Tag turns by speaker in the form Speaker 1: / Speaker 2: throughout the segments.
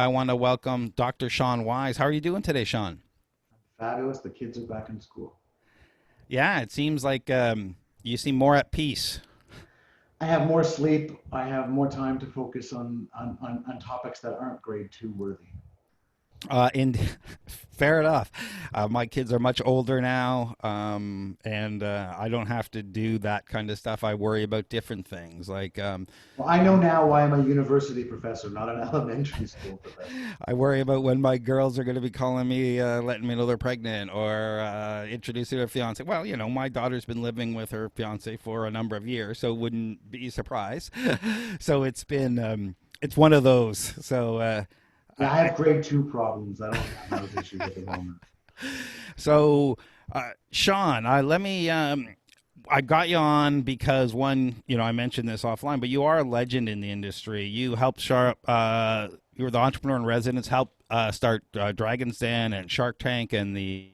Speaker 1: I want to welcome Dr. Sean Wise. How are you doing today, Sean?
Speaker 2: Fabulous. The kids are back in school.
Speaker 1: Yeah, it seems like you seem more at peace.
Speaker 2: I have more sleep. I have more time to focus on topics that aren't grade two worthy.
Speaker 1: And fair enough. My kids are much older now, and I don't have to do that kind of stuff. I worry about different things like
Speaker 2: Well, I know now why I'm a university professor, not an elementary school professor.
Speaker 1: I worry about when my girls are going to be calling me, letting me know they're pregnant, or introducing their fiance. Well, my daughter's been living with her fiance for a number of years, so it wouldn't be a surprise. So it's one of those. So.
Speaker 2: Yeah, I have grade two problems. I don't have those issues at the moment.
Speaker 1: So, Sean, let me. I got you on because one, I mentioned this offline, but you are a legend in the industry. You helped Sharp. You were the entrepreneur in residence. Helped start Dragon's Den and Shark Tank and the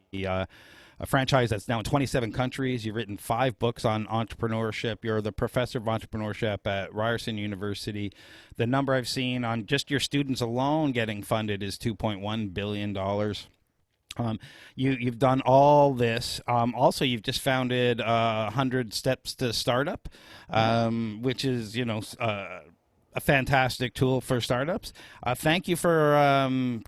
Speaker 1: a franchise that's now in 27 countries. You've written 5 books on entrepreneurship. You're the professor of entrepreneurship at Ryerson University. The number I've seen on just your students alone getting funded is $2.1 billion. You've done all this. Also, you've just founded 100 Steps to Startup, which is a fantastic tool for startups. Thank you for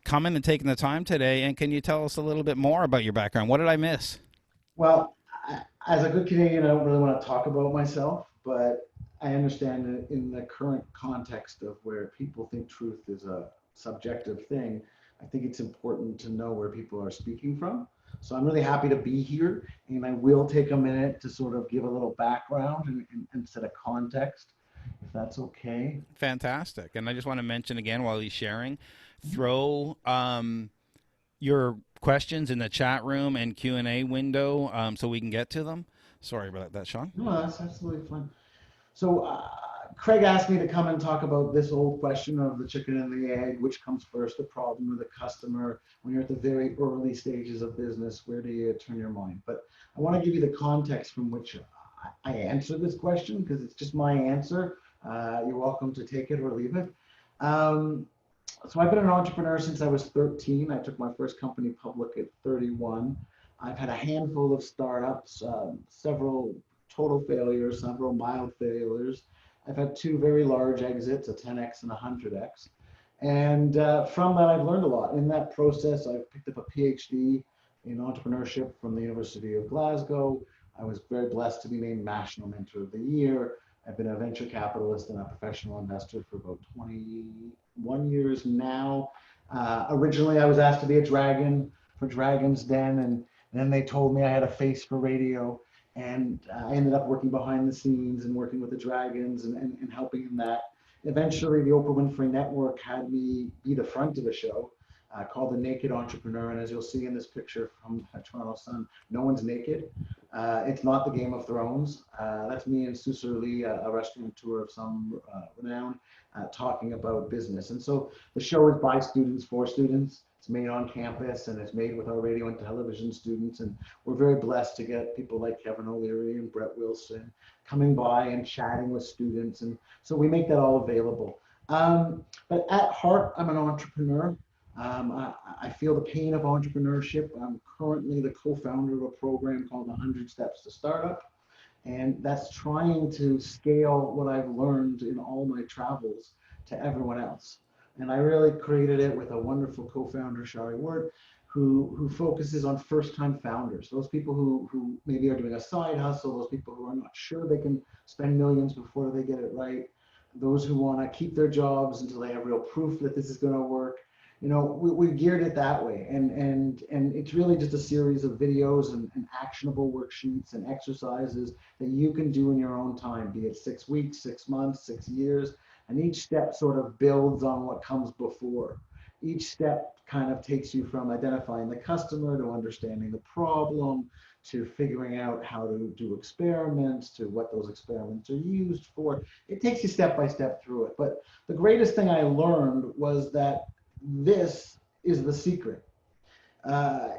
Speaker 1: coming and taking the time today. And can you tell us a little bit more about your background? What did I miss?
Speaker 2: Well, as a good Canadian, I don't really want to talk about myself, but I understand that in the current context of where people think truth is a subjective thing, I think it's important to know where people are speaking from. So I'm really happy to be here, and I will take a minute to sort of give a little background and set a context, if that's okay.
Speaker 1: Fantastic. And I just want to mention again while he's sharing, throw your questions in the chat room and Q&A window so we can get to them. Sorry about that, Sean.
Speaker 2: No, that's absolutely fine. So Craig asked me to come and talk about this old question of the chicken and the egg, which comes first, the problem or the customer? When you're at the very early stages of business, where do you turn your mind? But I want to give you the context from which I answer this question because it's just my answer. You're welcome to take it or leave it. Um, so I've been an entrepreneur since I was 13. I took my first company public at 31. I've had a handful of startups, several total failures, several mild failures. I've had 2 very large exits, a 10x and a 100x. And from that, I've learned a lot. In that process, I've picked up a PhD in entrepreneurship from the University of Glasgow. I was very blessed to be named National Mentor of the Year. I've been a venture capitalist and a professional investor for about 21 years now. Originally, I was asked to be a dragon for Dragon's Den, and then they told me I had a face for radio. And I ended up working behind the scenes and working with the Dragons and helping in that. Eventually, the Oprah Winfrey Network had me be the front of a show called The Naked Entrepreneur. And as you'll see in this picture from Toronto Sun, no one's naked. It's not the Game of Thrones. That's me and Susur Lee, a restaurateur of some renown, talking about business. And so the show is by students for students. It's made on campus and it's made with our radio and television students. And we're very blessed to get people like Kevin O'Leary and Brett Wilson coming by and chatting with students. And so we make that all available. But at heart, I'm an entrepreneur. I feel the pain of entrepreneurship. I'm currently the co-founder of a program called 100 Steps to Startup. And that's trying to scale what I've learned in all my travels to everyone else. And I really created it with a wonderful co-founder, Shari Ward, who focuses on first-time founders, those people who maybe are doing a side hustle, those people who are not sure they can spend millions before they get it right, those who want to keep their jobs until they have real proof that this is going to work. We geared it that way, and it's really just a series of videos and actionable worksheets and exercises that you can do in your own time, be it 6 weeks, 6 months, 6 years, and each step sort of builds on what comes before. Each step kind of takes you from identifying the customer to understanding the problem to figuring out how to do experiments to what those experiments are used for. It takes you step by step through it. But the greatest thing I learned was that this is the secret.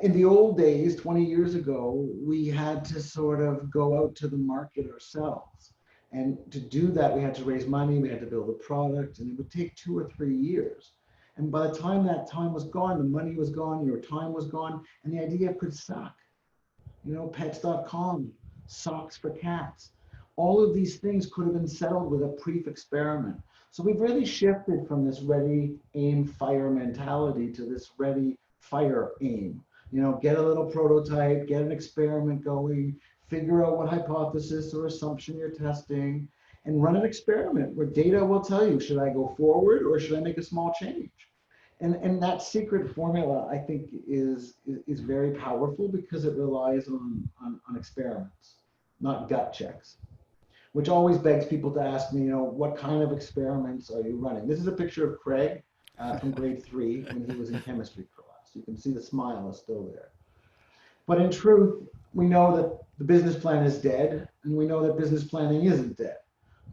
Speaker 2: In the old days, 20 years ago, we had to sort of go out to the market ourselves. And to do that, we had to raise money, we had to build a product, and it would take 2 or 3 years. And by the time that time was gone, the money was gone, your time was gone, and the idea could suck. You know, pets.com, socks for cats. All of these things could have been settled with a brief experiment. So we've really shifted from this ready, aim, fire mentality to this ready, fire, aim. You know, get a little prototype, get an experiment going, figure out what hypothesis or assumption you're testing, and run an experiment where data will tell you, should I go forward or should I make a small change? And that secret formula, I think, is very powerful because it relies on experiments, not gut checks, which always begs people to ask me, you know, what kind of experiments are you running? This is a picture of Craig from grade 3 when he was in chemistry class. You can see the smile is still there. But in truth, we know that the business plan is dead, and we know that business planning isn't dead.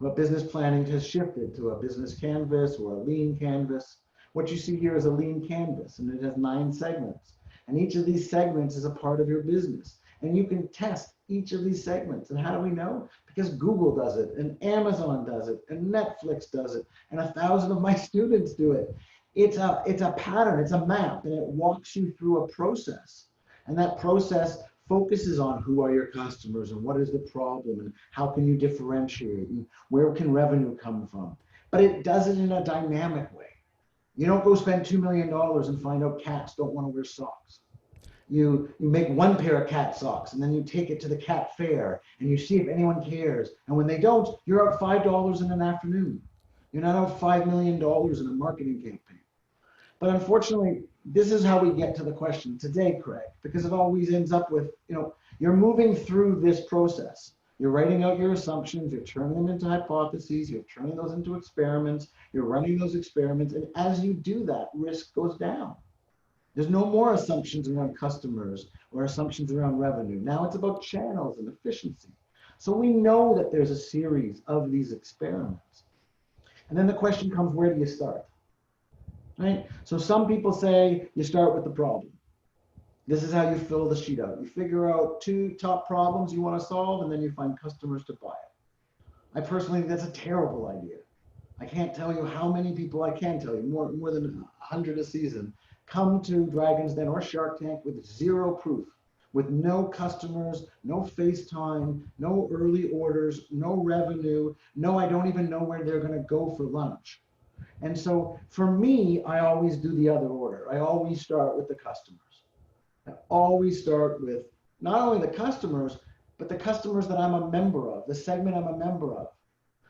Speaker 2: But business planning has shifted to a business canvas or a lean canvas. What you see here is a lean canvas, and it has 9 segments. And each of these segments is a part of your business. And you can test each of these segments. And how do we know? Because Google does it, and Amazon does it, and Netflix does it, and 1,000 of my students do it. It's a pattern, it's a map, and it walks you through a process. And that process focuses on who are your customers and what is the problem and how can you differentiate and where can revenue come from. But it does it in a dynamic way. You don't go spend $2 million and find out cats don't want to wear socks. You make 1 pair of cat socks and then you take it to the cat fair and you see if anyone cares. And when they don't, you're out $5 in an afternoon. You're not out $5 million in a marketing campaign. But unfortunately, this is how we get to the question today, Craig, because it always ends up with, you know, you're moving through this process. You're writing out your assumptions, you're turning them into hypotheses, you're turning those into experiments, you're running those experiments, and as you do that, risk goes down. There's no more assumptions around customers or assumptions around revenue. Now it's about channels and efficiency. So we know that there's a series of these experiments. And then the question comes, where do you start? Right? So some people say you start with the problem. This is how you fill the sheet out. You figure out 2 top problems you want to solve, and then you find customers to buy it. I personally think that's a terrible idea. I can't tell you how many people, I can tell you, more than 100 a season, come to Dragon's Den or Shark Tank with 0 proof, with no customers, no FaceTime, no early orders, no revenue, no, I don't even know where they're going to go for lunch. And so for me, I always do the other order. I always start with the customers. I always start with not only the customers, but the customers that I'm a member of, the segment I'm a member of.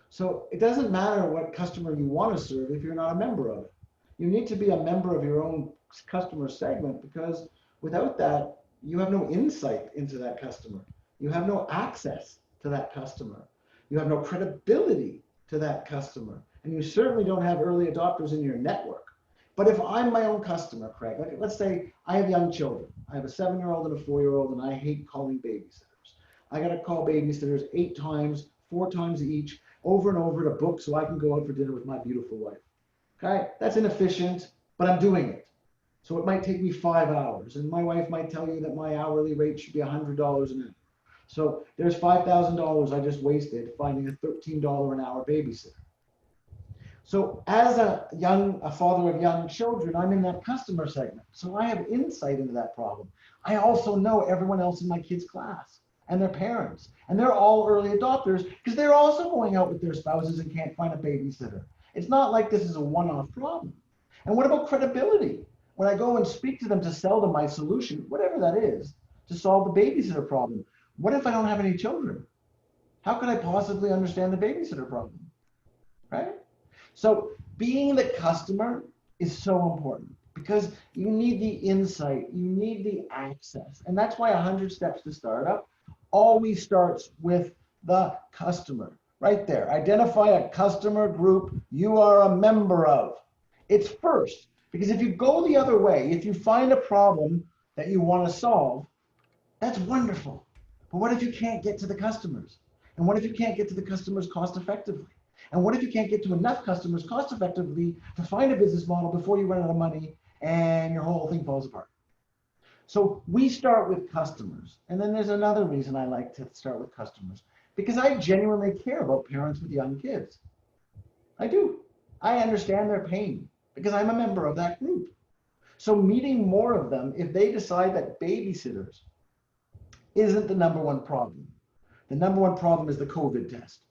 Speaker 2: So it doesn't matter what customer you want to serve if you're not a member of it. You need to be a member of your own customer segment, because without that, you have no insight into that customer. You have no access to that customer. You have no credibility to that customer. And you certainly don't have early adopters in your network. But if I'm my own customer, Craig, like let's say I have young children. I have a 7-year-old and a 4-year-old, and I hate calling babysitters. I got to call babysitters 8 times, 4 times each, over and over to book so I can go out for dinner with my beautiful wife. Okay, that's inefficient, but I'm doing it. So it might take me 5 hours, and my wife might tell you that my hourly rate should be $100 an hour. So there's $5,000 I just wasted finding a $13 an hour babysitter. So as a father of young children, I'm in that customer segment. So I have insight into that problem. I also know everyone else in my kids' class and their parents, and they're all early adopters because they're also going out with their spouses and can't find a babysitter. It's not like this is a one-off problem. And what about credibility? When I go and speak to them to sell them my solution, whatever that is, to solve the babysitter problem, what if I don't have any children? How could I possibly understand the babysitter problem, right? So being the customer is so important because you need the insight, you need the access. And that's why 100 Steps to Startup always starts with the customer. Right there, identify a customer group you are a member of. It's first, because if you go the other way, if you find a problem that you want to solve, that's wonderful. But what if you can't get to the customers? And what if you can't get to the customers cost effectively? And what if you can't get to enough customers cost effectively to find a business model before you run out of money and your whole thing falls apart? So we start with customers. And then there's another reason I like to start with customers, because I genuinely care about parents with young kids. I do. I understand their pain. because I'm a member of that group. So meeting more of them, if they decide that babysitters isn't the number one problem. The number one problem is the COVID test.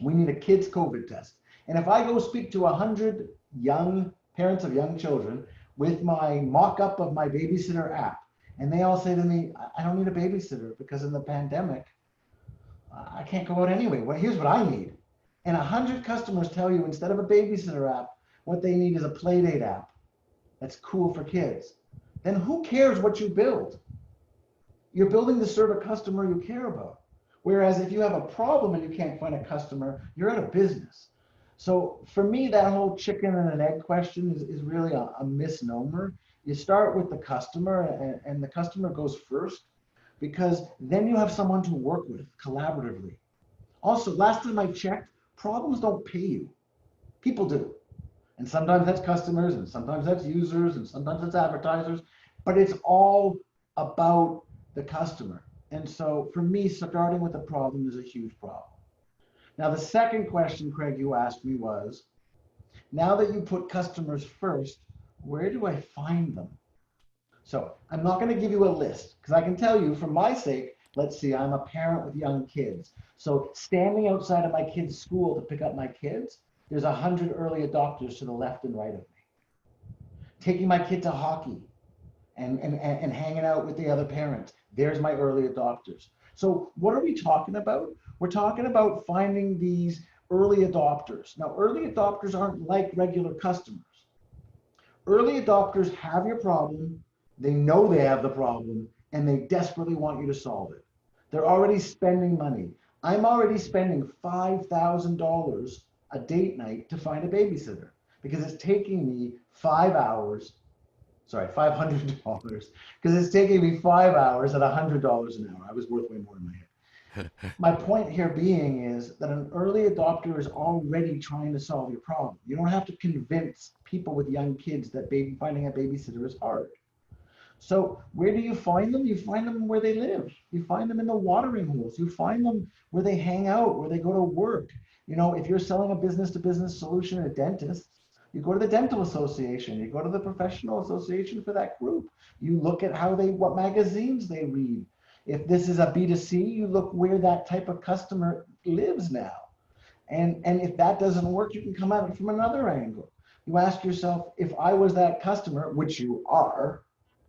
Speaker 2: We need a kids' COVID test. And if I go speak to 100 young parents of young children with my mock-up of my babysitter app, and they all say to me, I don't need a babysitter because in the pandemic, I can't go out anyway. Well, here's what I need. And 100 customers tell you instead of a babysitter app, what they need is a Playdate app that's cool for kids. Then who cares what you build? You're building to serve a customer you care about. Whereas if you have a problem and you can't find a customer, you're out of business. So for me, that whole chicken and an egg question is really a misnomer. You start with the customer and the customer goes first because then you have someone to work with collaboratively. Also, last time I checked, problems don't pay you. People do. And sometimes that's customers and sometimes that's users and sometimes it's advertisers, but it's all about the customer. And so for me, starting with the problem is a huge problem. Now, the second question, Craig, you asked me was, now that you put customers first, where do I find them? So I'm not going to give you a list because I can tell you for my sake, let's see, I'm a parent with young kids. So standing outside of my kids' school to pick up my kids, there's 100 early adopters to the left and right of me. Taking my kid to hockey and hanging out with the other parents, there's my early adopters. So what are we talking about? We're talking about finding these early adopters. Now, early adopters aren't like regular customers. Early adopters have your problem, they know they have the problem, and they desperately want you to solve it. They're already spending money. I'm already spending $5,000 a date night to find a babysitter because it's taking me 5 hours, $500, because it's taking me 5 hours at $100 an hour. I was worth way more in my head. My point here being is that an early adopter is already trying to solve your problem. You don't have to convince people with young kids that finding a babysitter is hard. So where do you find them? You find them where they live. You find them in the watering holes. You find them where they hang out, where they go to work. You know, if you're selling a business-to-business solution at a dentist, you go to the dental association, you go to the professional association for that group. You look at what magazines they read. If this is a B2C, you look where that type of customer lives now. And if that doesn't work, you can come at it from another angle. You ask yourself, if I was that customer, which you are,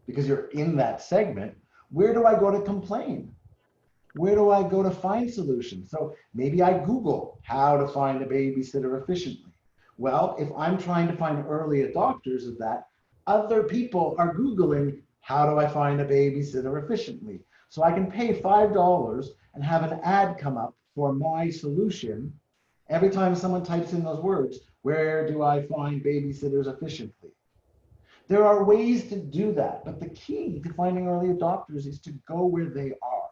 Speaker 2: because you're in that segment, where do I go to complain? Where do I go to find solutions? So maybe I Google how to find a babysitter efficiently. Well, if I'm trying to find early adopters of that, other people are Googling, how do I find a babysitter efficiently? So I can pay $5 and have an ad come up for my solution every time someone types in those words, where do I find babysitters efficiently? There are ways to do that, but the key to finding early adopters is to go where they are,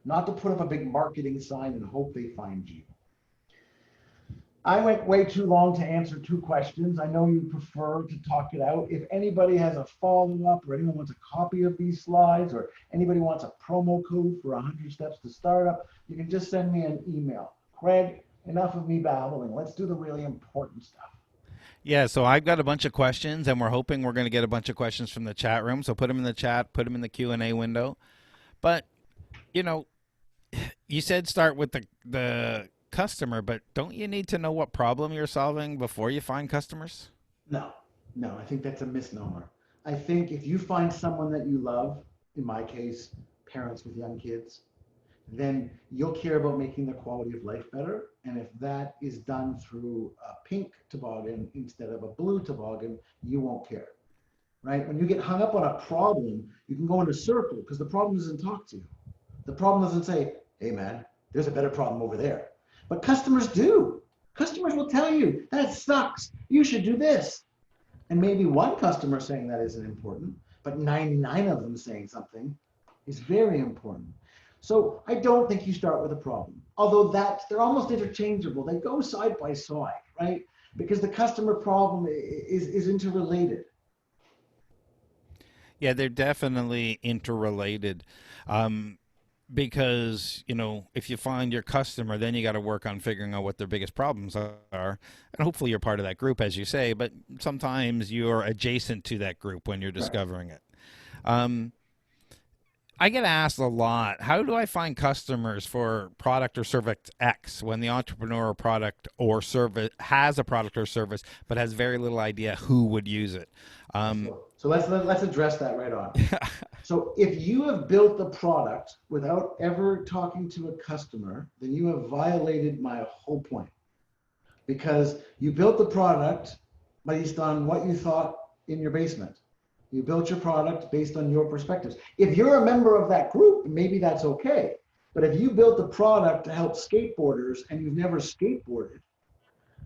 Speaker 2: not to put up a big marketing sign and hope they find you. I went way too long to answer 2 questions. I know you prefer to talk it out. If anybody has a follow-up or anyone wants a copy of these slides or anybody wants a promo code for 100 Steps to Startup, you can just send me an email. Craig, enough of me babbling. Let's do the really important stuff.
Speaker 1: Yeah, so I've got a bunch of questions, and we're hoping we're going to get a bunch of questions from the chat room. So put them in the chat, put them in the Q&A window. But, you know, you said start with the customer, but don't you need to know what problem you're solving before you find customers?
Speaker 2: No, I think that's a misnomer. I think if you find someone that you love, in my case, parents with young kids, then you'll care about making their quality of life better. And if that is done through a pink toboggan instead of a blue toboggan, you won't care, right? When you get hung up on a problem, you can go in a circle because the problem doesn't talk to you. The problem doesn't say, hey man, there's a better problem over there. But customers do. Customers will tell you, that sucks, you should do this. And maybe one customer saying that isn't important, but 99 of them saying something is very important. So I don't think you start with a problem, although they're almost interchangeable. They go side by side, right? Because the customer problem is interrelated.
Speaker 1: Yeah, they're definitely interrelated. because if you find your customer, then you got to work on figuring out what their biggest problems are, and hopefully you're part of that group, as you say, but sometimes you're adjacent to that group when you're
Speaker 2: Correct.
Speaker 1: discovering it. I get asked a lot, how do I find customers for product or service X when the entrepreneur product or service has a product or service but has very little idea who would use it?
Speaker 2: Sure. So let's address that right on. So if you have built the product without ever talking to a customer, then you have violated my whole point. Because you built the product based on what you thought in your basement. You built your product based on your perspectives. If you're a member of that group, maybe that's okay. But if you built the product to help skateboarders and you've never skateboarded,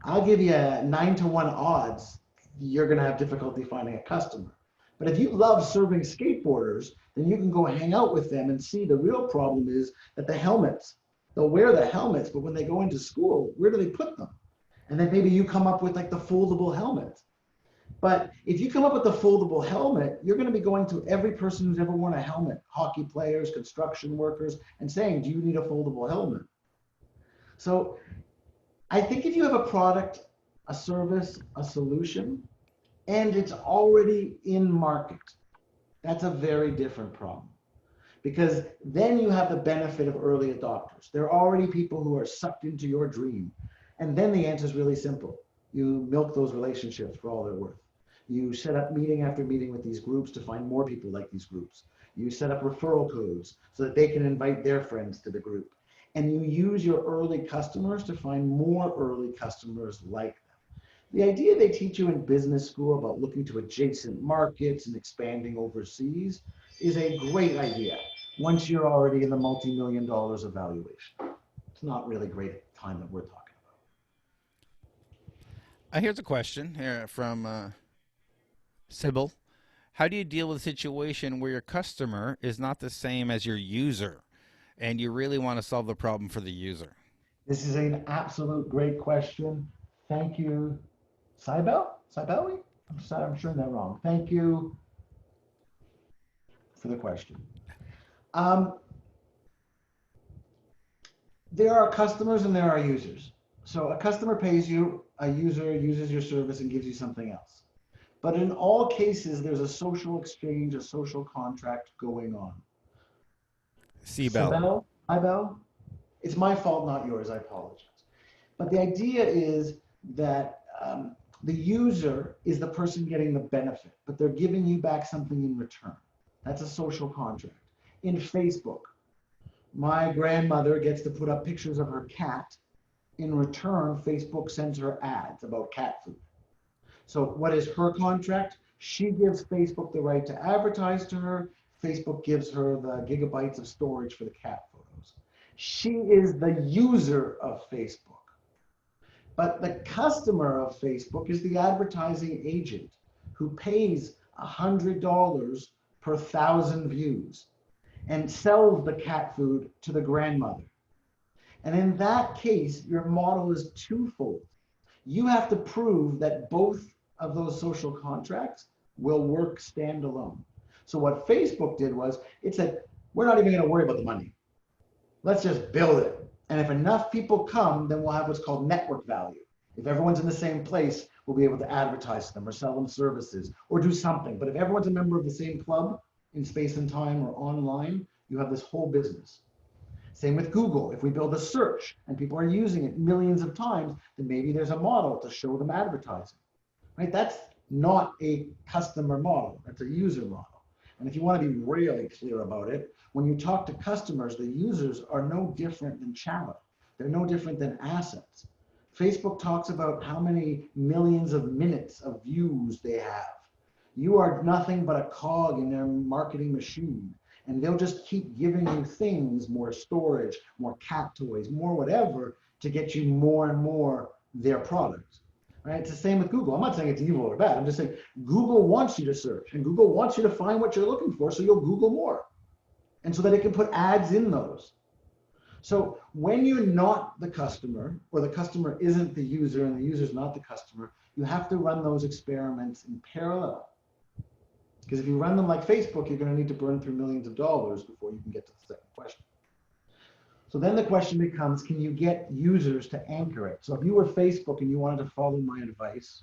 Speaker 2: I'll give you a 9-to-1 odds you're going to have difficulty finding a customer. But if you love serving skateboarders, then you can go hang out with them and see the real problem is that the helmets, they'll wear the helmets, but when they go into school, where do they put them? And then maybe you come up with like the foldable helmet. But if you come up with the foldable helmet, you're going to be going to every person who's ever worn a helmet, hockey players, construction workers, and saying, do you need a foldable helmet? So I think if you have a product, a service, a solution, and it's already in market, that's a very different problem. Because then you have the benefit of early adopters. There are already people who are sucked into your dream. And then the answer is really simple. You milk those relationships for all they're worth. You set up meeting after meeting with these groups to find more people like these groups. You set up referral codes so that they can invite their friends to the group. And you use your early customers to find more early customers like them. The idea they teach you in business school about looking to adjacent markets and expanding overseas is a great idea once you're already in the multi-million dollars of valuation. It's not really great at the time that we're talking.
Speaker 1: Here's a question here from Sybil. How do you deal with a situation where your customer is not the same as your user and you really want to solve the problem for the user?
Speaker 2: This is an absolute great question. Thank you, Cybel? Cybeli? I'm sure that wrong. Thank you for the question. There are customers and there are users. So a customer pays you, a user uses your service and gives you something else. But in all cases, there's a social exchange, a social contract going on.
Speaker 1: Cybel.
Speaker 2: Cybel? It's my fault, not yours. I apologize. But the idea is that the user is the person getting the benefit, but they're giving you back something in return. That's a social contract. In Facebook, my grandmother gets to put up pictures of her cat. In return, Facebook sends her ads about cat food. So what is her contract? She gives Facebook the right to advertise to her. Facebook gives her the gigabytes of storage for the cat photos. She is the user of Facebook. But the customer of Facebook is the advertising agent who pays $100 per 1,000 views and sells the cat food to the grandmother. And in that case, your model is twofold. You have to prove that both of those social contracts will work standalone. So what Facebook did was, it said, we're not even going to worry about the money. Let's just build it. And if enough people come, then we'll have what's called network value. If everyone's in the same place, we'll be able to advertise to them or sell them services or do something. But if everyone's a member of the same club in space and time or online, you have this whole business. Same with Google. If we build a search and people are using it millions of times, then maybe there's a model to show them advertising, right? That's not a customer model. That's a user model. And if you want to be really clear about it, when you talk to customers, the users are no different than chattel. They're no different than assets. Facebook talks about how many millions of minutes of views they have. You are nothing but a cog in their marketing machine. And they'll just keep giving you things, more storage, more cat toys, more whatever, to get you more and more their products. Right? It's the same with Google. I'm not saying it's evil or bad. I'm just saying Google wants you to search and Google wants you to find what you're looking for, so you'll Google more. And so that it can put ads in those. So when you're not the customer, or the customer isn't the user and the user's not the customer, you have to run those experiments in parallel. Because if you run them like Facebook, you're going to need to burn through millions of dollars before you can get to the second question. So then the question becomes, can you get users to anchor it? So if you were Facebook and you wanted to follow my advice,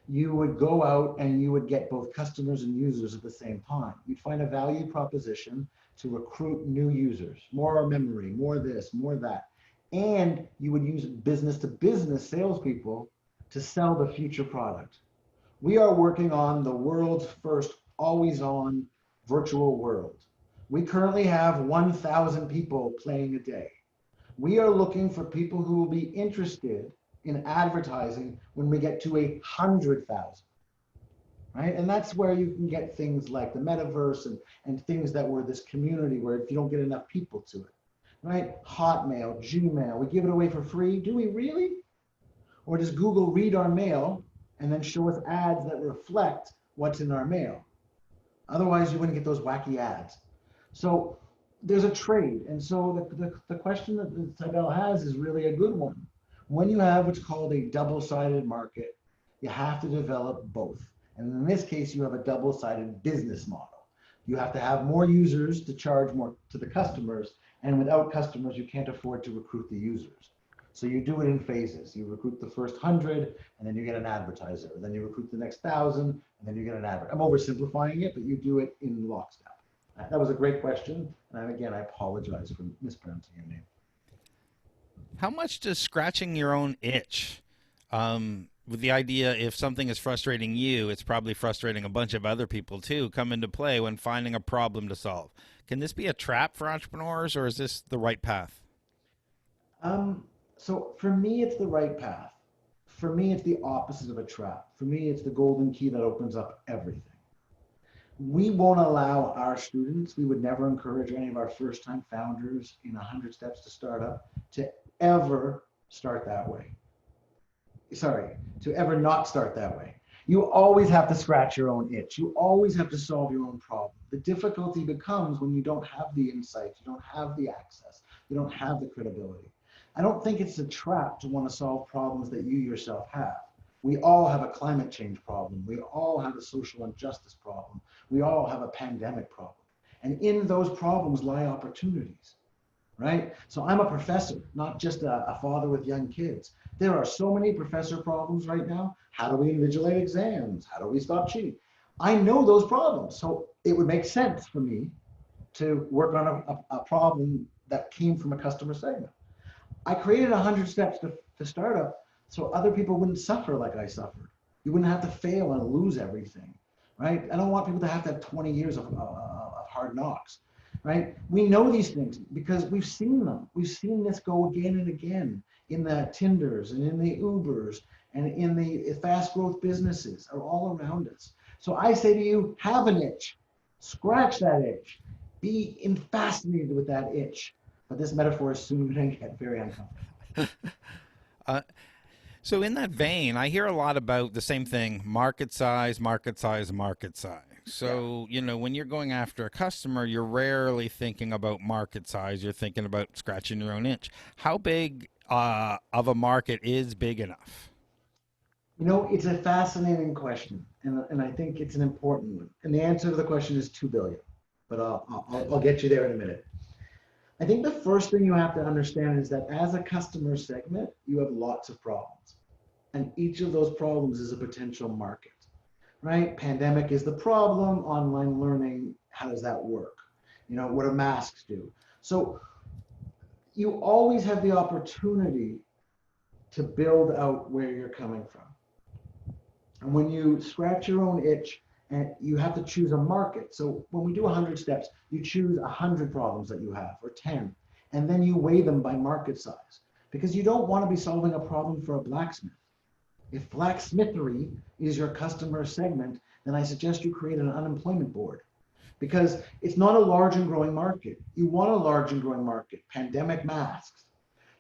Speaker 2: you would go out and you would get both customers and users at the same time. You'd find a value proposition to recruit new users, more memory, more this, more that. And you would use business to business salespeople to sell the future product. We are working on the world's first always on virtual world. We currently have 1,000 people playing a day. We are looking for people who will be interested in advertising when we get to 100,000, right? And that's where you can get things like the metaverse and things that were this community where if you don't get enough people to it, right? Hotmail, Gmail, we give it away for free. Do we really? Or does Google read our mail and then show us ads that reflect what's in our mail? Otherwise, you wouldn't get those wacky ads. So there's a trade. And so the question that Tybell has is really a good one. When you have what's called a double-sided market, you have to develop both. And in this case, you have a double-sided business model. You have to have more users to charge more to the customers. And without customers, you can't afford to recruit the users. So you do it in phases. You recruit the first 100, and then you get an advertiser. Then you recruit the next 1,000, and then you get an advertiser. I'm oversimplifying it, but you do it in lockstep. That was a great question. And again, I apologize for mispronouncing your name.
Speaker 1: How much does scratching your own itch, with the idea if something is frustrating you, it's probably frustrating a bunch of other people too, come into play when finding a problem to solve? Can this be a trap for entrepreneurs, or is this the right path?
Speaker 2: So for me, it's the right path. For me, it's the opposite of a trap. For me, it's the golden key that opens up everything. We won't allow our students, we would never encourage any of our first-time founders in 100 Steps to Startup to ever start that way. Sorry, to ever not start that way. You always have to scratch your own itch. You always have to solve your own problem. The difficulty becomes when you don't have the insight, you don't have the access, you don't have the credibility. I don't think it's a trap to want to solve problems that you yourself have. We all have a climate change problem. We all have a social injustice problem. We all have a pandemic problem. And in those problems lie opportunities, right? So I'm a professor, not just a father with young kids. There are so many professor problems right now. How do we invigilate exams? How do we stop cheating? I know those problems. So it would make sense for me to work on a problem that came from a customer segment. I created 100 Steps to Startup so other people wouldn't suffer like I suffered. You wouldn't have to fail and lose everything, right? I don't want people to have 20 years of hard knocks, right? We know these things because we've seen them. We've seen this go again and again in the Tinders and in the Ubers and in the fast growth businesses are all around us. So I say to you, have an itch, scratch that itch, be fascinated with that itch. But this metaphor is soon going to get very uncomfortable.
Speaker 1: So in that vein, I hear a lot about the same thing: market size, market size, market size. So, when you're going after a customer, you're rarely thinking about market size. You're thinking about scratching your own itch. How big of a market is big enough?
Speaker 2: It's a fascinating question, and I think it's an important one. And the answer to the question is 2 billion, but I'll get you there in a minute. I think the first thing you have to understand is that as a customer segment, you have lots of problems. And each of those problems is a potential market, right? Pandemic is the problem. Online learning, how does that work? What do masks do? So you always have the opportunity to build out where you're coming from. And when you scratch your own itch, and you have to choose a market. So when we do 100 steps, you choose 100 problems that you have, or 10, and then you weigh them by market size. Because you don't want to be solving a problem for a blacksmith. If blacksmithery is your customer segment, then I suggest you create an unemployment board. Because it's not a large and growing market. You want a large and growing market, pandemic masks.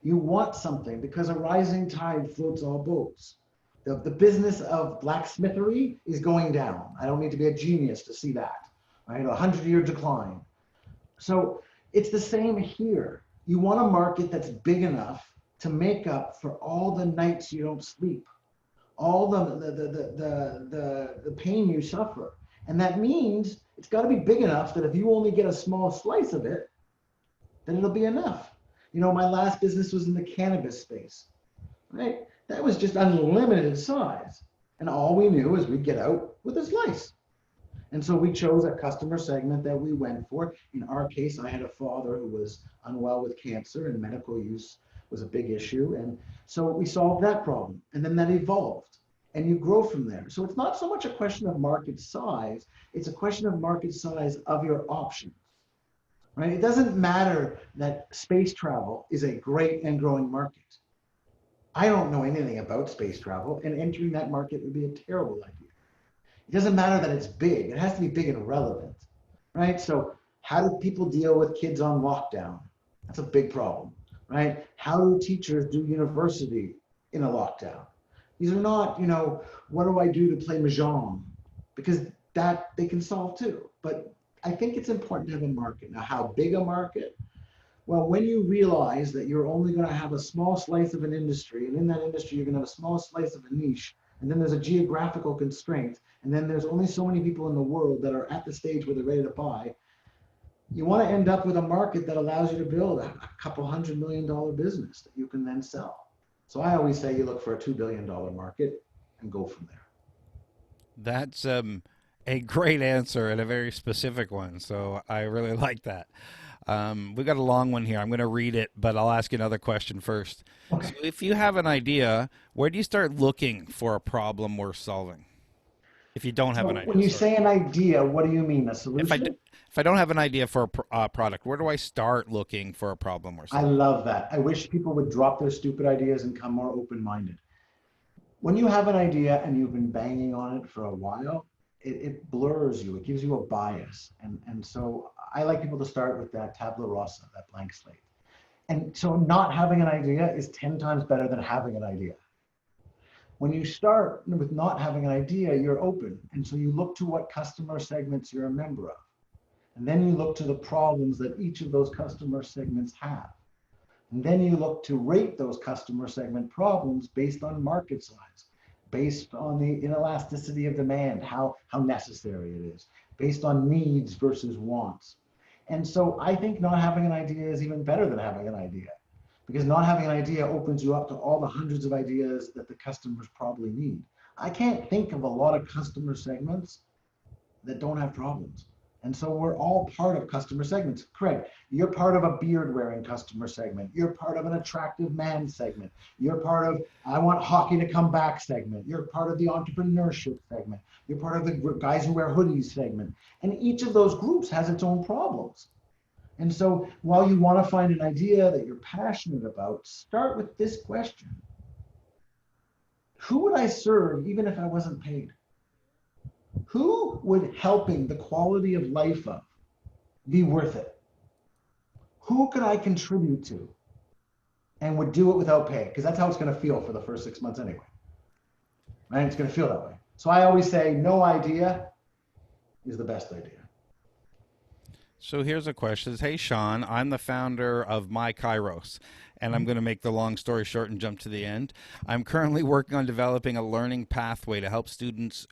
Speaker 2: You want something because a rising tide floats all boats. The business of blacksmithery is going down. I don't need to be a genius to see that, right? 100-year decline. So it's the same here. You want a market that's big enough to make up for all the nights you don't sleep, all the pain you suffer. And that means it's got to be big enough that if you only get a small slice of it, then it'll be enough. You know, my last business was in the cannabis space, right? That was just unlimited size. And all we knew is we'd get out with a slice. And so we chose a customer segment that we went for. In our case, I had a father who was unwell with cancer, and medical use was a big issue. And so we solved that problem. And then that evolved. And you grow from there. So it's not so much a question of market size, it's a question of market size of your options. Right? It doesn't matter that space travel is a great and growing market. I don't know anything about space travel, and entering that market would be a terrible idea. It doesn't matter that it's big. It has to be big and relevant, right? So how do people deal with kids on lockdown? That's a big problem, right? How do teachers do university in a lockdown? These are not, you know, what do I do to play Mahjong? Because that they can solve too. But I think it's important to have a market. Now, how big a market? Well, when you realize that you're only going to have a small slice of an industry, and in that industry, you're going to have a small slice of a niche, and then there's a geographical constraint, and then there's only so many people in the world that are at the stage where they're ready to buy, you want to end up with a market that allows you to build a couple $100 million business that you can then sell. So I always say you look for a $2 billion market and go from there.
Speaker 1: That's a great answer and a very specific one. So I really like that. We got a long one here. I'm going to read it, but I'll ask you another question first.
Speaker 2: Okay.
Speaker 1: So if you have an idea, where do you start looking for a problem worth solving? If you don't have
Speaker 2: So
Speaker 1: an idea.
Speaker 2: when you say an idea, what do you mean? A solution?
Speaker 1: If I don't have an idea for a product, where do I start looking for a problem worth
Speaker 2: I
Speaker 1: solving?
Speaker 2: love that. I wish people would drop their stupid ideas and come more open-minded. When you have an idea and you've been banging on it for a while, it blurs you. It gives you a bias. And so I like people to start with that tabula rasa, that blank slate. And so not having an idea is 10 times better than having an idea. When you start with not having an idea, you're open. And so you look to what customer segments you're a member of. And then you look to the problems that each of those customer segments have. And then you look to rate those customer segment problems based on market size, based on the inelasticity of demand, how necessary it is, based on needs versus wants. And so I think not having an idea is even better than having an idea, because not having an idea opens you up to all the hundreds of ideas that the customers probably need. I can't think of a lot of customer segments that don't have problems. And so we're all part of customer segments. Craig, you're part of a beard wearing customer segment. You're part of an attractive man segment. You're part of, I want hockey to come back segment. You're part of the entrepreneurship segment. You're part of the guys who wear hoodies segment. And each of those groups has its own problems. And so while you want to find an idea that you're passionate about, start with this question. Who would I serve even if I wasn't paid? Who would helping the quality of life of be worth it? Who could I contribute to and would do it without pay? Because that's how it's going to feel for the first 6 months anyway. Right? It's going to feel that way. So I always say no idea is the best idea.
Speaker 1: So here's a question. Hey, Sean, I'm the founder of My Kairos, and I'm going to make the long story short and jump to the end. I'm currently working on developing a learning pathway to help students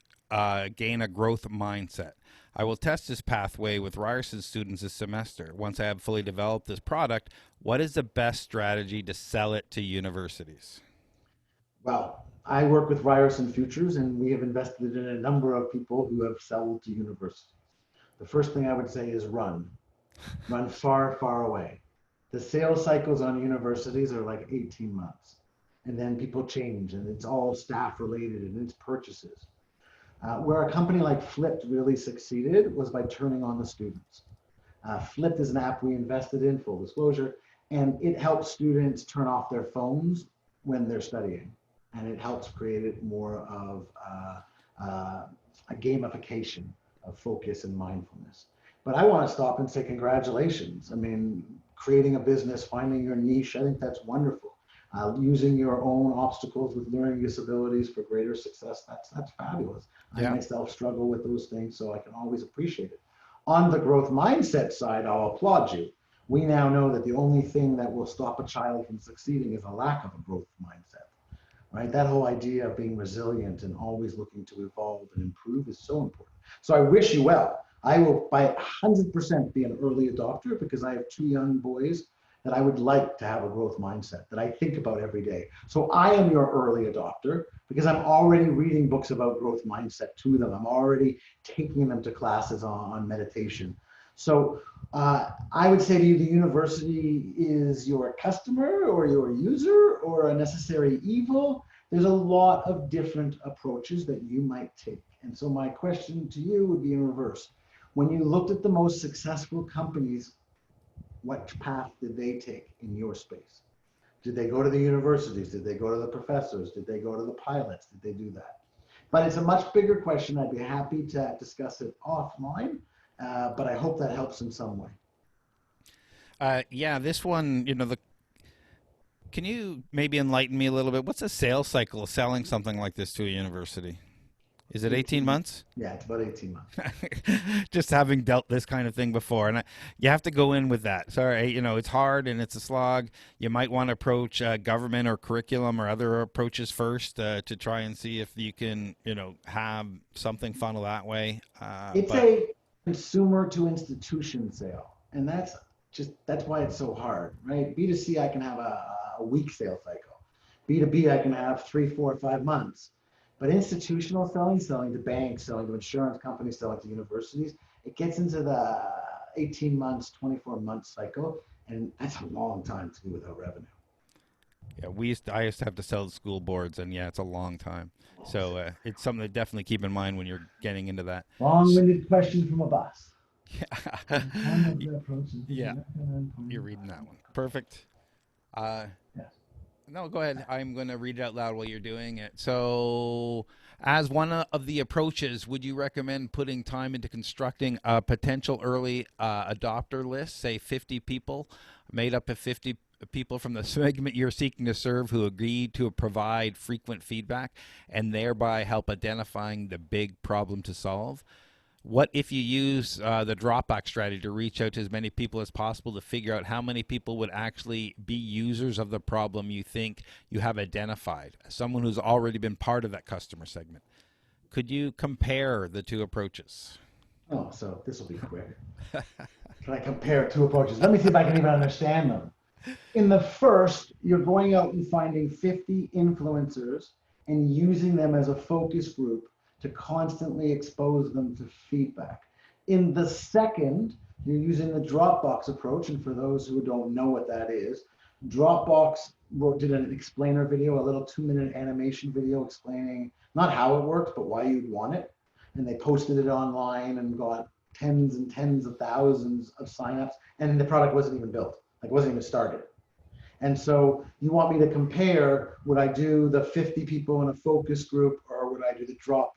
Speaker 1: gain a growth mindset. I will test this pathway with Ryerson students this semester. Once I have fully developed this product, what is the best strategy to sell it to universities?
Speaker 2: Well, I work with Ryerson Futures, and we have invested in a number of people who have sold to universities. The first thing I would say is run far, far away. The sales cycles on universities are like 18 months. And then people change, and it's all staff related, and it's purchases. Where a company like Flipped really succeeded was by turning on the students. Flipped is an app we invested in, full disclosure, and it helps students turn off their phones when they're studying. And it helps create it more of a gamification of focus and mindfulness. But I want to stop and say congratulations. I mean, creating a business, finding your niche, I think that's wonderful. Using your own obstacles with learning disabilities for greater success, that's fabulous.
Speaker 1: Yeah.
Speaker 2: I myself struggle with those things, so I can always appreciate it. On the growth mindset side, I'll applaud you. We now know that the only thing that will stop a child from succeeding is a lack of a growth mindset, right? That whole idea of being resilient and always looking to evolve and improve is so important. So I wish you well. I will by 100% be an early adopter because I have two young boys that I would like to have a growth mindset that I think about every day. So I am your early adopter because I'm already reading books about growth mindset to them. I'm already taking them to classes on meditation. So I would say to you, the university is your customer or your user or a necessary evil. There's a lot of different approaches that you might take. And so my question to you would be in reverse. When you looked at the most successful companies, what path did they take in your space? Did they go to the universities? Did they go to the professors? Did they go to the pilots? Did they do that? But it's a much bigger question. I'd be happy to discuss it offline, but I hope that helps in some way.
Speaker 1: Yeah, this one, can you maybe enlighten me a little bit? What's a sales cycle of selling something like this to a university? Is it 18 months?
Speaker 2: Yeah, it's about 18 months.
Speaker 1: Just having dealt this kind of thing before. And you have to go in with that. Sorry, it's hard and it's a slog. You might want to approach government or curriculum or other approaches first to try and see if you can, have something funnel that way.
Speaker 2: It's a consumer to institution sale. And that's why it's so hard, right? B2C, I can have a week sales cycle. B2B, I can have 3, 4, 5 months. But institutional selling to banks, selling to insurance companies, selling to universities, it gets into the 18 months, 24 month cycle. And that's a long time to do without revenue.
Speaker 1: Yeah, I used to have to sell to school boards, and yeah, it's a long time. So it's something to definitely keep in mind when you're getting into that.
Speaker 2: Long-winded question from a boss.
Speaker 1: Yeah, you're reading that one. Perfect. Yes. No, go ahead. I'm going to read it out loud while you're doing it. So, as one of the approaches, would you recommend putting time into constructing a potential early adopter list, say 50 people, made up of 50 people from the segment you're seeking to serve who agree to provide frequent feedback and thereby help identifying the big problem to solve? What if you use the dropback strategy to reach out to as many people as possible to figure out how many people would actually be users of the problem you think you have identified, someone who's already been part of that customer segment? Could you compare the two approaches?
Speaker 2: Oh, so this will be quick. Can I compare two approaches? Let me see if I can even understand them. In the first, you're going out and finding 50 influencers and using them as a focus group to constantly expose them to feedback. In the second, you're using the Dropbox approach. And for those who don't know what that is, Dropbox did an explainer video, a little 2-minute animation video explaining not how it works, but why you'd want it. And they posted it online and got tens and tens of thousands of signups. And the product wasn't even built, like wasn't even started. And so you want me to compare, would I do the 50 people in a focus group or would I do the Dropbox?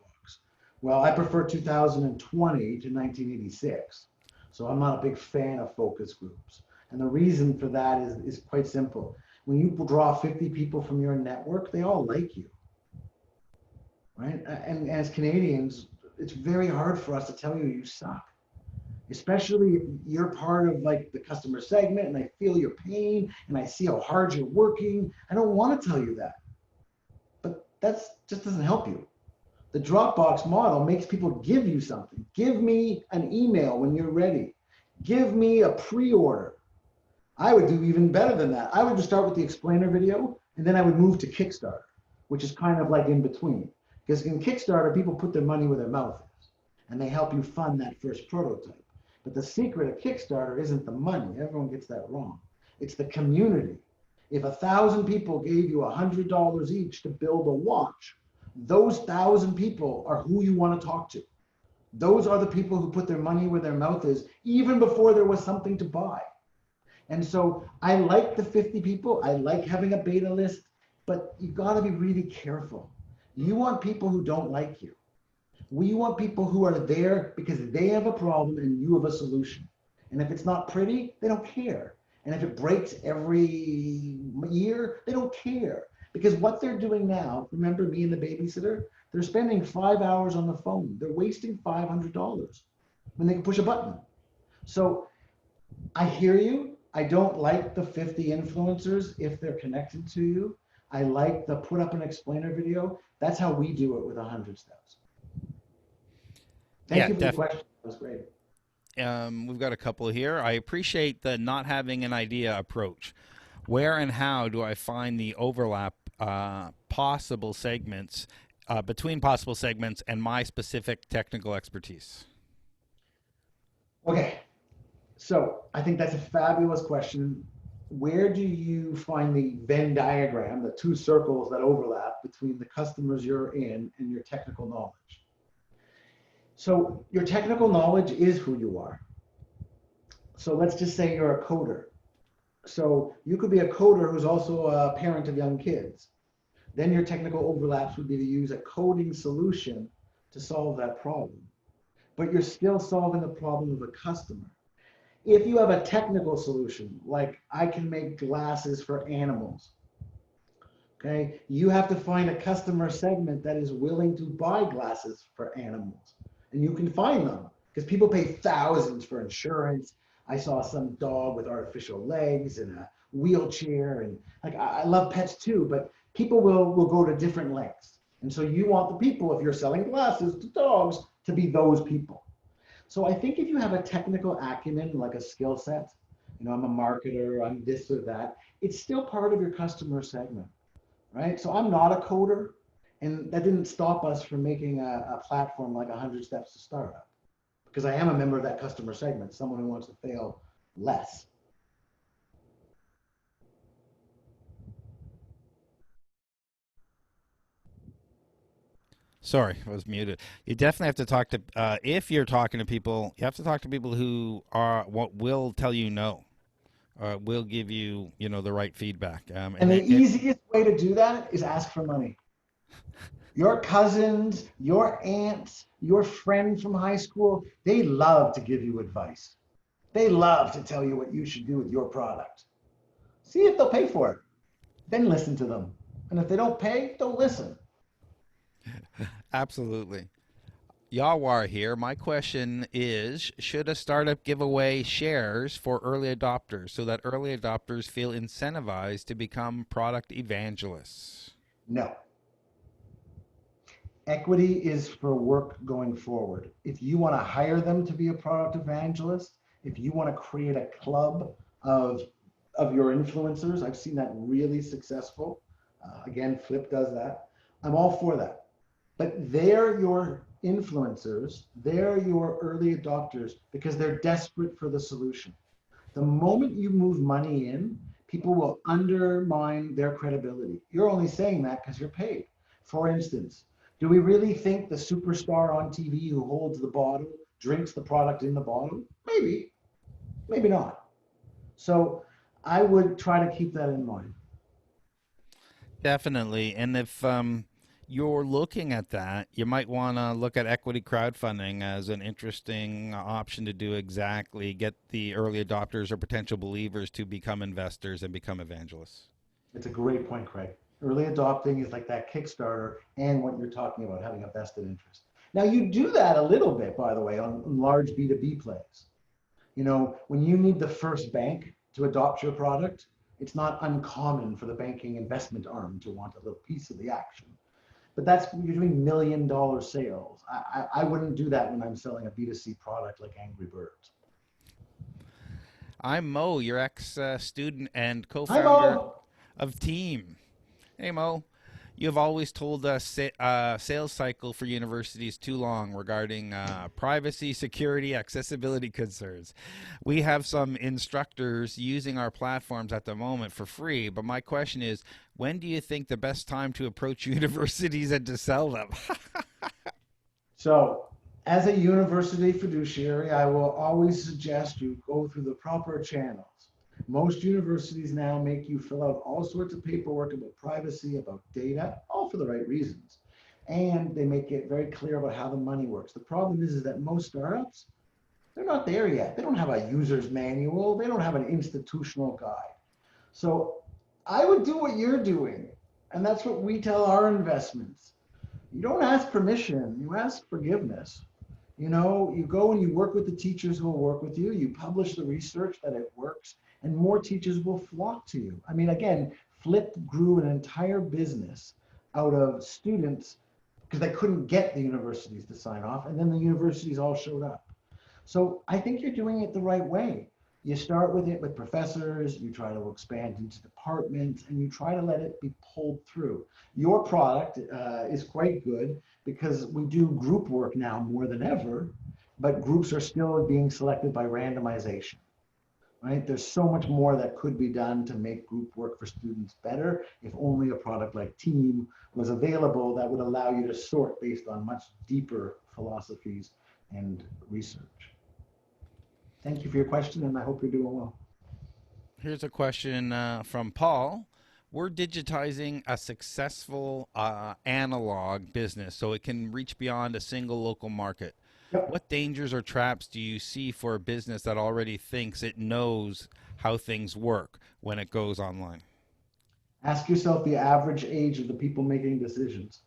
Speaker 2: Well, I prefer 2020 to 1986. So I'm not a big fan of focus groups. And the reason for that is quite simple. When you draw 50 people from your network, they all like you, right? And as Canadians, it's very hard for us to tell you you suck, especially if you're part of like the customer segment and I feel your pain and I see how hard you're working. I don't want to tell you that, but that's just doesn't help you. The Dropbox model makes people give you something. Give me an email when you're ready. Give me a pre-order. I would do even better than that. I would just start with the explainer video and then I would move to Kickstarter, which is kind of like in between. Because in Kickstarter, people put their money where their mouth is and they help you fund that first prototype. But the secret of Kickstarter isn't the money. Everyone gets that wrong. It's the community. If 1,000 people gave you $100 each to build a watch, those 1,000 people are who you want to talk to. Those are the people who put their money where their mouth is, even before there was something to buy. And so I like the 50 people. I like having a beta list, but you got to be really careful. You want people who don't like you. We want people who are there because they have a problem and you have a solution. And if it's not pretty, they don't care. And if it breaks every year, they don't care. Because what they're doing now, remember me and the babysitter, they're spending 5 hours on the phone. They're wasting $500 when they can push a button. So I hear you. I don't like the 50 influencers if they're connected to you. I like the put up an explainer video. That's how we do it with 100 steps. Thank you for the question. That was great.
Speaker 1: We've got a couple here. I appreciate the not having an idea approach. Where and how do I find the overlap possible segments between possible segments and my specific technical expertise?
Speaker 2: Okay, so I think that's a fabulous question. Where do you find the Venn diagram, the two circles that overlap between the customers you're in and your technical knowledge? So your technical knowledge is who you are. So let's just say you're a coder. So you could be a coder who's also a parent of young kids. Then your technical overlaps would be to use a coding solution to solve that problem. But you're still solving the problem of a customer. If you have a technical solution, like I can make glasses for animals, okay, you have to find a customer segment that is willing to buy glasses for animals. And you can find them because people pay thousands for insurance. I saw some dog with artificial legs and a wheelchair, and like I love pets too, but people will go to different lengths. And so you want the people, if you're selling glasses to dogs, to be those people. So I think if you have a technical acumen, like a skill set, I'm a marketer, I'm this or that, it's still part of your customer segment, right? So I'm not a coder, and that didn't stop us from making a platform like 100 Steps to Startup, because I am a member of that customer segment, someone who wants to fail less.
Speaker 1: Sorry, I was muted. You definitely have to talk to, if you're talking to people, you have to talk to people who are, what will tell you no, will give you, the right feedback.
Speaker 2: And the easiest way to do that is ask for money. Your cousins, your aunts, your friends from high school, they love to give you advice. They love to tell you what you should do with your product. See if they'll pay for it. Then listen to them. And if they don't pay, don't listen.
Speaker 1: Absolutely. Yawar here. My question is, should a startup give away shares for early adopters so that early adopters feel incentivized to become product evangelists?
Speaker 2: No. Equity is for work going forward. If you want to hire them to be a product evangelist, if you want to create a club of your influencers, I've seen that really successful. Again, Flip does that. I'm all for that. But they're your influencers, they're your early adopters because they're desperate for the solution. The moment you move money in, people will undermine their credibility. You're only saying that because you're paid. For instance, do we really think the superstar on TV who holds the bottle drinks the product in the bottle? Maybe, maybe not. So I would try to keep that in mind.
Speaker 1: Definitely. And if you're looking at that, you might want to look at equity crowdfunding as an interesting option to do exactly, get the early adopters or potential believers to become investors and become evangelists.
Speaker 2: It's a great point, Craig. Early adopting is like that Kickstarter and what you're talking about, having a vested interest. Now, you do that a little bit, by the way, on large B2B plays. When you need the first bank to adopt your product, it's not uncommon for the banking investment arm to want a little piece of the action. But that's, you're doing $1 million sales. I wouldn't do that when I'm selling a B2C product like Angry Birds.
Speaker 1: I'm Mo, your ex student and co
Speaker 2: Hi,
Speaker 1: founder
Speaker 2: Mo.
Speaker 1: of Team. Hey, Mo. You have always told us sales cycle for universities too long regarding privacy, security, accessibility concerns. We have some instructors using our platforms at the moment for free, but my question is, when do you think the best time to approach universities and to sell them?
Speaker 2: So, as a university fiduciary, I will always suggest you go through the proper channels. Most universities now make you fill out all sorts of paperwork about privacy, about data, all for the right reasons. And they make it very clear about how the money works. The problem is that most startups, they're not there yet. They don't have a user's manual. They don't have an institutional guide. So I would do what you're doing. And that's what we tell our investments. You don't ask permission, you ask forgiveness. You go and you work with the teachers who will work with you. You publish the research that it works, and more teachers will flock to you. I mean, again, Flip grew an entire business out of students because they couldn't get the universities to sign off, and then the universities all showed up. So I think you're doing it the right way. You start with it with professors, you try to expand into departments, and you try to let it be pulled through. Your product is quite good because we do group work now more than ever, but groups are still being selected by randomization, right? There's so much more that could be done to make group work for students better if only a product like Team was available that would allow you to sort based on much deeper philosophies and research. Thank you for your question, and I hope you're doing well.
Speaker 1: Here's a question from Paul. We're digitizing a successful analog business so it can reach beyond a single local market.
Speaker 2: Yep.
Speaker 1: What dangers or traps do you see for a business that already thinks it knows how things work when it goes online?
Speaker 2: Ask yourself the average age of the people making decisions.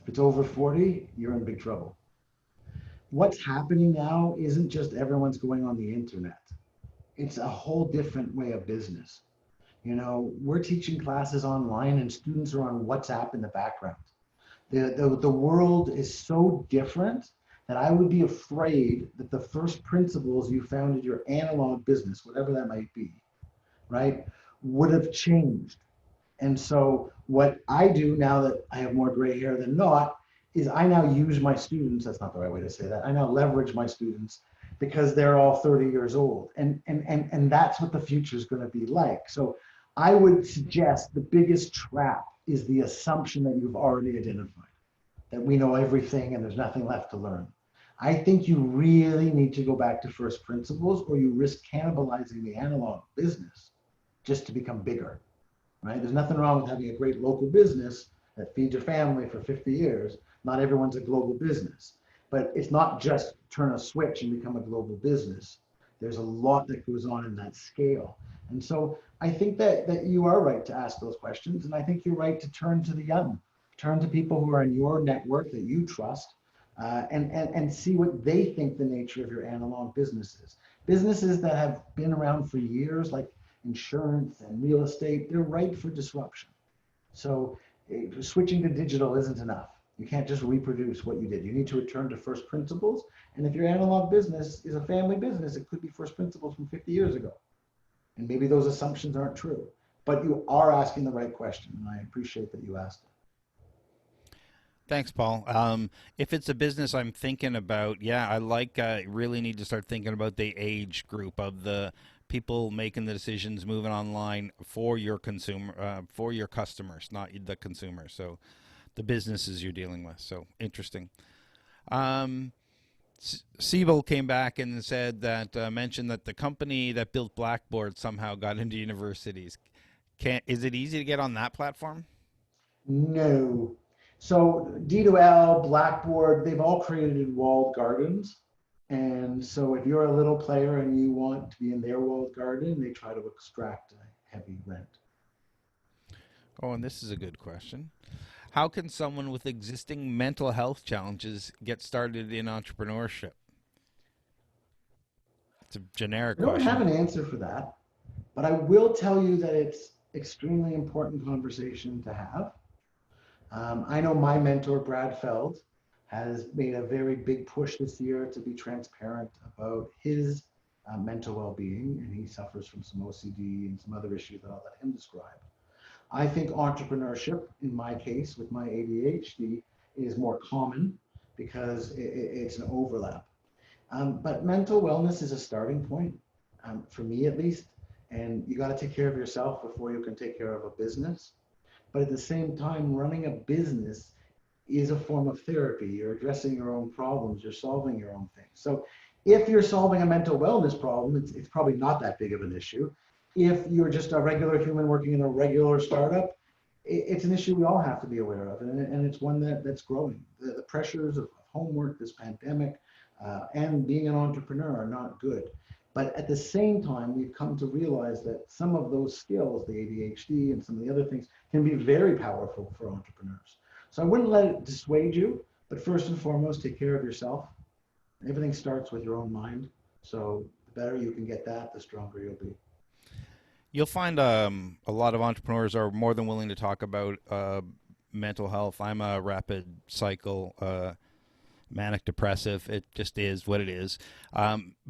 Speaker 2: If it's over 40, you're in big trouble. What's happening now isn't just everyone's going on the internet. It's a whole different way of business. We're teaching classes online and students are on WhatsApp in the background. The world is so different that I would be afraid that the first principles you founded your analog business, whatever that might be, right, would have changed. And so what I do now that I have more gray hair than not is I now use my students, that's not the right way to say that, I now leverage my students because they're all 30 years old. And that's what the future is going to be like. So I would suggest the biggest trap is the assumption that you've already identified, that we know everything and there's nothing left to learn. I think you really need to go back to first principles or you risk cannibalizing the analog business just to become bigger, right? There's nothing wrong with having a great local business that feeds your family for 50 years. Not everyone's a global business, but it's not just turn a switch and become a global business. There's a lot that goes on in that scale. And so I think that you are right to ask those questions. And I think you're right to turn to the young, turn to people who are in your network that you trust, and see what they think the nature of your analog business is. Businesses that have been around for years, like insurance and real estate, they're ripe for disruption. So switching to digital isn't enough. You can't just reproduce what you did. You need to return to first principles. And if your analog business is a family business, it could be first principles from 50 years ago. And maybe those assumptions aren't true. But you are asking the right question, and I appreciate that you asked it.
Speaker 1: Thanks, Paul. If it's a business I'm thinking about, yeah, really need to start thinking about the age group of the people making the decisions, moving online for your for your customers, not the consumer. So the businesses you're dealing with. So interesting. Um, Siebel came back and said that mentioned that the company that built Blackboard somehow got into universities. Is it easy to get on that platform?
Speaker 2: No. So D2L, Blackboard, they've all created walled gardens. And so if you're a little player and you want to be in their walled garden, they try to extract a heavy rent.
Speaker 1: Oh, and this is a good question. How can someone with existing mental health challenges get started in entrepreneurship? It's a generic
Speaker 2: I don't have
Speaker 1: question.
Speaker 2: an answer for that, but I will tell you that it's extremely important conversation to have. I know my mentor, Brad Feld, has made a very big push this year to be transparent about his mental well-being, and he suffers from some OCD and some other issues that I'll let him describe. I think entrepreneurship, in my case, with my ADHD, is more common because it's an overlap. But mental wellness is a starting point, for me at least, and you got to take care of yourself before you can take care of a business. But at the same time, running a business is a form of therapy. You're addressing your own problems, you're solving your own things. So if you're solving a mental wellness problem, it's probably not that big of an issue. If you're just a regular human working in a regular startup, it's an issue we all have to be aware of, and it's one that's growing. The pressures of homework, this pandemic, and being an entrepreneur are not good. But at the same time, we've come to realize that some of those skills, the ADHD and some of the other things, can be very powerful for entrepreneurs. So I wouldn't let it dissuade you, but first and foremost, take care of yourself. Everything starts with your own mind. So the better you can get that, the stronger you'll be.
Speaker 1: You'll find a lot of entrepreneurs are more than willing to talk about mental health. I'm a rapid cycle manic depressive. It just is what it is.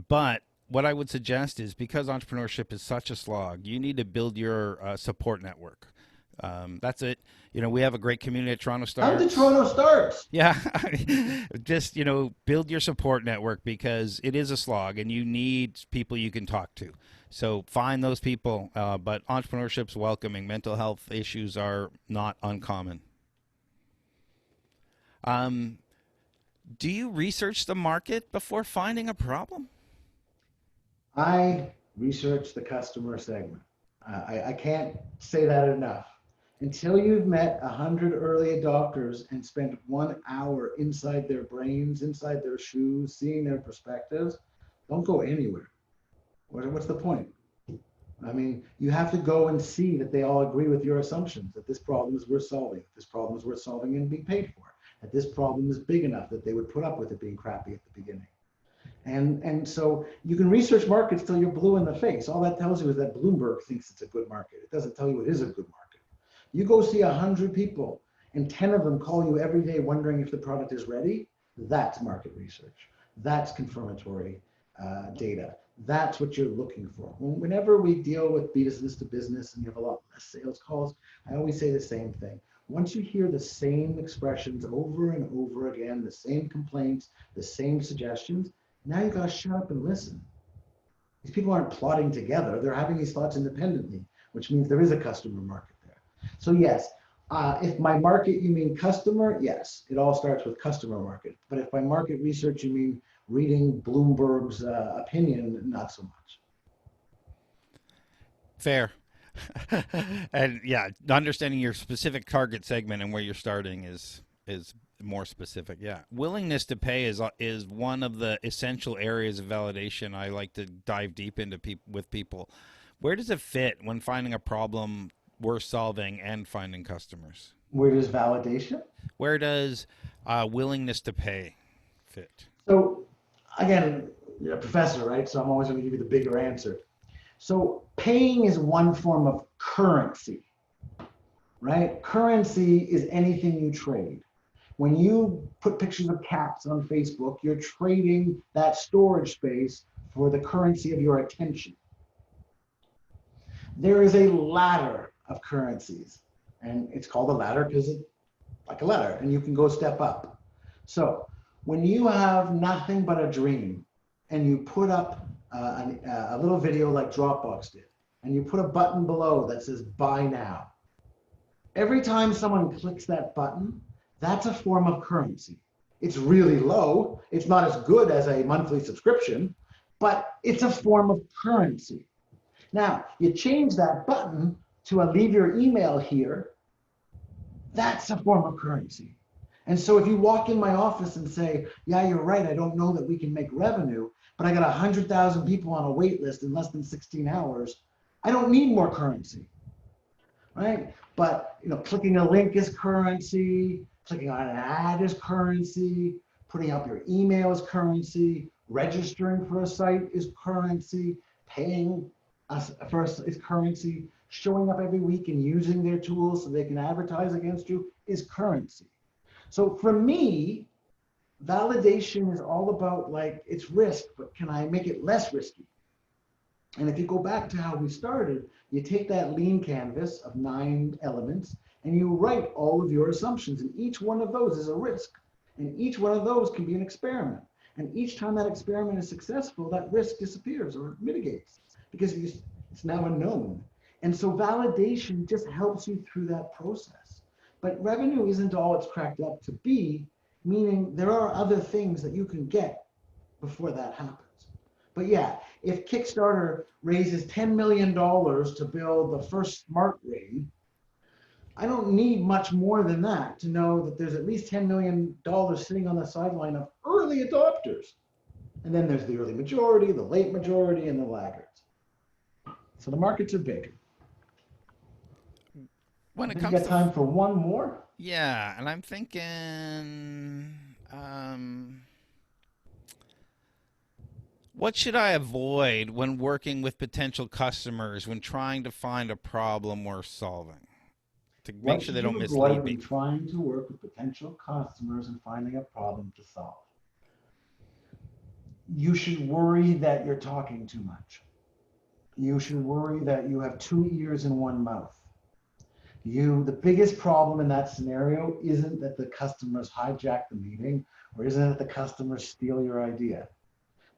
Speaker 1: But what I would suggest is, because entrepreneurship is such a slog, you need to build your support network. That's it. We have a great community at Toronto
Speaker 2: How did
Speaker 1: Starts.
Speaker 2: Toronto Starts?
Speaker 1: Yeah, just build your support network, because it is a slog, and you need people you can talk to. So find those people. But entrepreneurship's welcoming. Mental health issues are not uncommon. Do you research the market before finding a problem?
Speaker 2: I research the customer segment. I can't say that enough. Until you've met 100 early adopters and spent 1 hour inside their brains, inside their shoes, seeing their perspectives, don't go anywhere. What's the point? I mean, you have to go and see that they all agree with your assumptions, that this problem is worth solving, that this problem is worth solving and being paid for, that this problem is big enough that they would put up with it being crappy at the beginning. And so you can research markets till you're blue in the face. All that tells you is that Bloomberg thinks it's a good market. It doesn't tell you it is a good market. You go see 100 people and 10 of them call you every day wondering if the product is ready. That's market research. That's confirmatory data. That's what you're looking for. Whenever we deal with business to business and you have a lot less sales calls, I always say the same thing. Once you hear the same expressions over and over again, the same complaints, the same suggestions, now you got to shut up and listen. These people aren't plotting together. They're having these thoughts independently, which means there is a customer market there. So yes, if by market you mean customer, yes, it all starts with customer market. But if by market research you mean reading Bloomberg's opinion, not so much.
Speaker 1: Fair. And yeah, understanding your specific target segment and where you're starting is more specific. Yeah, willingness to pay is one of the essential areas of validation I like to dive deep into with people. Where does it fit when finding a problem worth solving and finding customers?
Speaker 2: Where does validation?
Speaker 1: Where does willingness to pay fit?
Speaker 2: So again, you're a professor, right? So I'm always going to give you the bigger answer. So paying is one form of currency, right? Currency is anything you trade. When you put pictures of cats on Facebook, you're trading that storage space for the currency of your attention. There is a ladder of currencies, and it's called a ladder because it's like a ladder, and you can go step up. So when you have nothing but a dream, and you put up a little video like Dropbox did, and you put a button below that says buy now. Every time someone clicks that button, that's a form of currency. It's really low. It's not as good as a monthly subscription, but it's a form of currency. Now, you change that button to leave your email here, that's a form of currency. And so if you walk in my office and say, yeah, you're right, I don't know that we can make revenue, but I got 100,000 people on a wait list in less than 16 hours, I don't need more currency, right? But clicking a link is currency, clicking on an ad is currency, putting up your email is currency, registering for a site is currency, paying us first is currency, showing up every week and using their tools so they can advertise against you is currency. So for me, validation is all about it's risk, but can I make it less risky? And if you go back to how we started, you take that lean canvas of 9 elements and you write all of your assumptions, and each one of those is a risk. And each one of those can be an experiment. And each time that experiment is successful, that risk disappears or mitigates because it's now a known. And so validation just helps you through that process. But revenue isn't all it's cracked up to be, meaning there are other things that you can get before that happens. But yeah, if Kickstarter raises $10 million to build the first smart ring, I don't need much more than that to know that there's at least $10 million sitting on the sideline of early adopters. And then there's the early majority, the late majority, and the laggards. So the markets are big.
Speaker 1: When it
Speaker 2: You
Speaker 1: comes
Speaker 2: got
Speaker 1: to
Speaker 2: time for one more?
Speaker 1: yeah, and I'm thinking, what should I avoid when working with potential customers when trying to find a problem worth solving? To make
Speaker 2: What
Speaker 1: sure
Speaker 2: should
Speaker 1: they
Speaker 2: you
Speaker 1: don't
Speaker 2: avoid
Speaker 1: mislead
Speaker 2: when
Speaker 1: me.
Speaker 2: trying to work with potential customers and finding a problem to solve? you should worry that you're talking too much. You should worry that you have two ears and one mouth. The biggest problem in that scenario isn't that the customers hijack the meeting, or isn't that the customers steal your idea.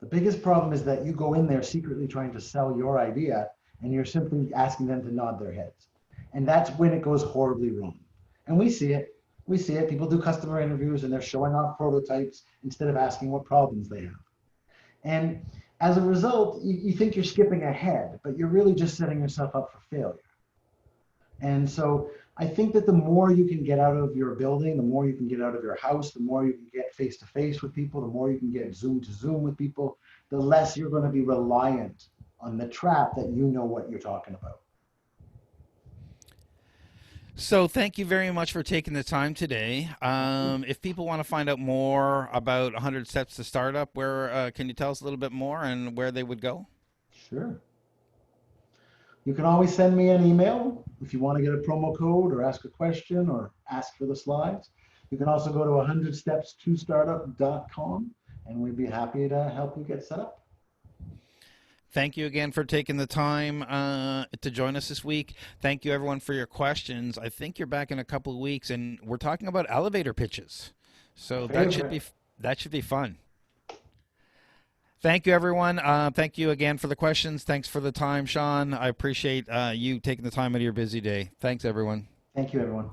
Speaker 2: The biggest problem is that you go in there secretly trying to sell your idea, and you're simply asking them to nod their heads. And that's when it goes horribly wrong. And we see it. We see it. People do customer interviews and they're showing off prototypes instead of asking what problems they have. And as a result, you think you're skipping ahead, but you're really just setting yourself up for failure. And so I think that the more you can get out of your building, the more you can get out of your house, the more you can get face to face with people, the more you can get Zoom to Zoom with people, the less you're going to be reliant on the trap that you know what you're talking about.
Speaker 1: So thank you very much for taking the time today. If people want to find out more about 100 Steps to Startup, where can you tell us a little bit more and where they would go?
Speaker 2: Sure. You can always send me an email if you want to get a promo code or ask a question or ask for the slides. You can also go to 100steps2startup.com and we'd be happy to help you get set up.
Speaker 1: Thank you again for taking the time to join us this week. Thank you, everyone, for your questions. I think you're back in a couple of weeks, and we're talking about elevator pitches. So that should be fun. Thank you, everyone. Thank you again for the questions. Thanks for the time, Sean. I appreciate you taking the time out of your busy day. Thanks, everyone.
Speaker 2: Thank you, everyone.